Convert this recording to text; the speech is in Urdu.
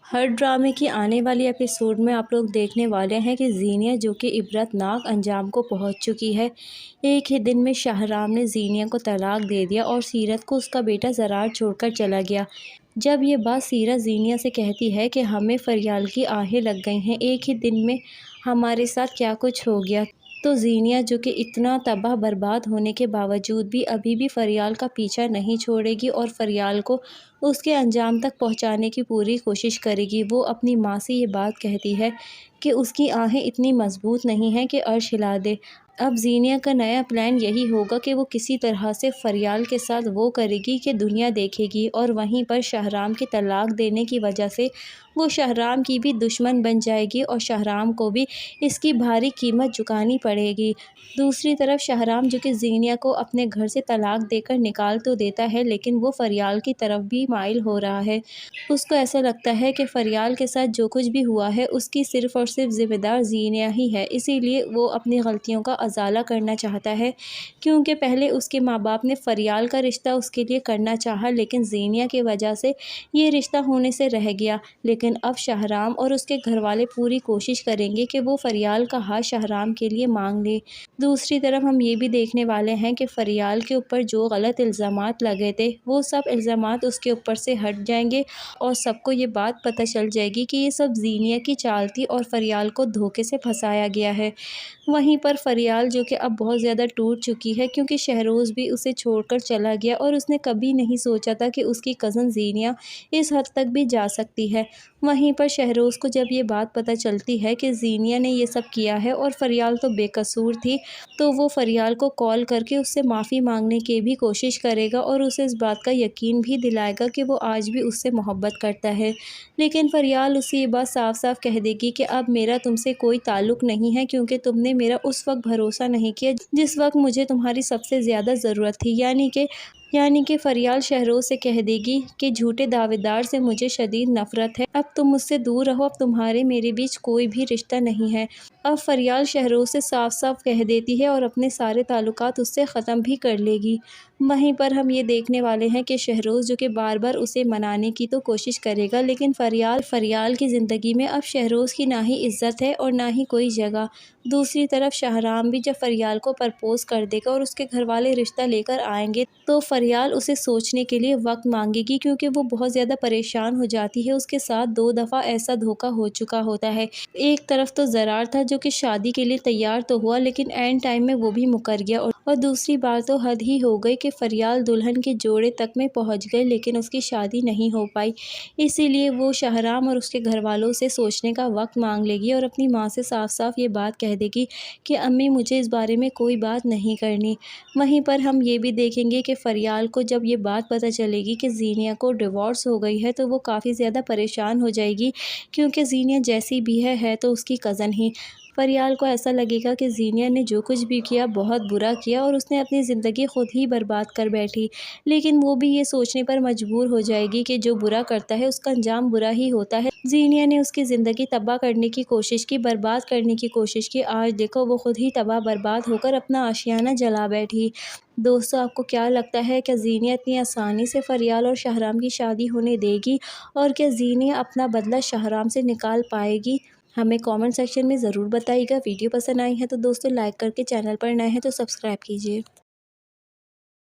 ہر ڈرامے کی آنے والی ایپیسوڈ میں آپ لوگ دیکھنے والے ہیں کہ زینیہ جو کہ عبرت ناک انجام کو پہنچ چکی ہے۔ ایک ہی دن میں شاہرام نے زینیہ کو طلاق دے دیا اور سیرت کو اس کا بیٹا زرار چھوڑ کر چلا گیا۔ جب یہ بات سیرت زینیہ سے کہتی ہے کہ ہمیں فریال کی آہیں لگ گئی ہیں، ایک ہی دن میں ہمارے ساتھ کیا کچھ ہو گیا، تو زینیہ جو کہ اتنا تباہ برباد ہونے کے باوجود بھی ابھی بھی فریال کا پیچھا نہیں چھوڑے گی اور فریال کو اس کے انجام تک پہنچانے کی پوری کوشش کرے گی۔ وہ اپنی ماں سے یہ بات کہتی ہے کہ اس کی آہیں اتنی مضبوط نہیں ہیں کہ عرش ہلا دے۔ اب زینیہ کا نیا پلان یہی ہوگا کہ وہ کسی طرح سے فریال کے ساتھ وہ کرے گی کہ دنیا دیکھے گی، اور وہیں پر شاہرام کے طلاق دینے کی وجہ سے وہ شاہرام کی بھی دشمن بن جائے گی اور شاہرام کو بھی اس کی بھاری قیمت چکانی پڑے گی۔ دوسری طرف شاہرام جو کہ زینیہ کو اپنے گھر سے طلاق دے کر نکال تو دیتا ہے، لیکن وہ فریال کی طرف بھی مائل ہو رہا ہے۔ اس کو ایسا لگتا ہے کہ فریال کے ساتھ جو کچھ بھی ہوا ہے اس کی صرف اور صرف ذمہ دار زینیہ ہی ہے، اسی لیے وہ اپنی غلطیوں کا ازالہ کرنا چاہتا ہے، کیونکہ پہلے اس کے ماں باپ نے فریال کا رشتہ اس کے لیے کرنا چاہا، لیکن زینیہ کی وجہ سے یہ رشتہ ہونے سے رہ گیا۔ لیکن اب شاہرام اور اس کے گھر والے پوری کوشش کریں گے کہ وہ فریال کا ہاتھ شاہرام کے لیے مانگ لے۔ دوسری طرف ہم یہ بھی دیکھنے والے ہیں کہ فریال کے اوپر جو غلط الزامات لگے تھے وہ سب الزامات اس کے اوپر سے ہٹ جائیں گے اور سب کو یہ بات پتہ چل جائے گی کہ یہ سب زینیہ کی چال تھی اور فریال کو دھوکے سے پھنسایا گیا ہے۔ وہیں پر فریال جو کہ اب بہت زیادہ ٹوٹ چکی ہے، کیونکہ شہروز بھی اسے چھوڑ کر چلا گیا اور اس نے کبھی نہیں سوچا تھا کہ اس کی کزن زینیہ اس حد تک بھی جا سکتی ہے۔ وہیں پر شہروز کو جب یہ بات پتہ چلتی ہے کہ زینیہ نے یہ سب کیا ہے اور فریال تو بے قصور تھی، تو وہ فریال کو کال کر کے اس سے معافی مانگنے کی بھی کوشش کرے گا اور اسے اس بات کا یقین بھی دلائے گا کہ وہ آج بھی اس سے محبت کرتا ہے۔ لیکن فریال اسے یہ بات صاف صاف کہہ دے گی کہ اب میرا تم سے کوئی تعلق نہیں ہے، کیونکہ تم نے میرا اس وقت بھروسہ نہیں کیا جس وقت مجھے تمہاری سب سے زیادہ ضرورت تھی۔ یعنی کہ فریال شہروز سے کہہ دے گی کہ جھوٹے دعوے دار سے مجھے شدید نفرت ہے، اب تم مجھ سے دور رہو، اب تمہارے میرے بیچ کوئی بھی رشتہ نہیں ہے۔ اب فریال شہروز سے صاف صاف کہہ دیتی ہے اور اپنے سارے تعلقات اس سے ختم بھی کر لے گی۔ وہیں پر ہم یہ دیکھنے والے ہیں کہ شہروز جو کہ بار بار اسے منانے کی تو کوشش کرے گا، لیکن فریال کی زندگی میں اب شہروز کی نہ ہی عزت ہے اور نہ ہی کوئی جگہ۔ دوسری طرف شاہرام بھی جب فریال کو پرپوز کر دے گا اور اس کے گھر والے رشتہ لے کر آئیں گے تو فریال اسے سوچنے کے لیے وقت مانگے گی، کیونکہ وہ بہت زیادہ پریشان ہو جاتی ہے۔ اس کے ساتھ 2 دفعہ ایسا دھوکا ہو چکا ہوتا ہے۔ ایک طرف تو زرار تھا جو کہ شادی کے لیے تیار تو ہوا، لیکن اینڈ ٹائم میں وہ بھی مکر گیا، اور دوسری بار تو حد ہی ہو گئی کہ فریال دلہن کے جوڑے تک میں پہنچ گئے لیکن اس کی شادی نہیں ہو پائی۔ اسی لیے وہ شاہرام اور اس کے گھر والوں سے سوچنے کا وقت مانگ لے گی اور اپنی ماں سے صاف صاف یہ بات کہہ دے گی کہ امی مجھے اس بارے میں کوئی بات نہیں کرنی۔ وہیں پر ہم یہ بھی دیکھیں گے کہ فریال کو جب یہ بات پتہ چلے گی کہ زینیہ کو ڈیورس ہو گئی ہے تو وہ کافی زیادہ پریشان ہو جائے گی، کیونکہ زینیہ جیسی بھی ہے تو اس کی کزن ہی۔ فریال کو ایسا لگے گا کہ زینیہ نے جو کچھ بھی کیا بہت برا کیا اور اس نے اپنی زندگی خود ہی برباد کر بیٹھی، لیکن وہ بھی یہ سوچنے پر مجبور ہو جائے گی کہ جو برا کرتا ہے اس کا انجام برا ہی ہوتا ہے۔ زینیہ نے اس کی زندگی تباہ کرنے کی کوشش کی، برباد کرنے کی کوشش کی، آج دیکھو وہ خود ہی تباہ برباد ہو کر اپنا آشیانہ جلا بیٹھی۔ دوستو، آپ کو کیا لگتا ہے کہ زینیہ اتنی آسانی سے فریال اور شاہرام کی شادی ہونے دے گی، اور کیا زینیہ اپنا بدلہ شاہرام سے نکال پائے گی؟ ہمیں کامنٹ سیکشن میں ضرور بتائیے گا۔ ویڈیو پسند آئی ہے تو دوستو لائک کر کے، چینل پر نئے ہیں تو سبسکرائب کیجیے۔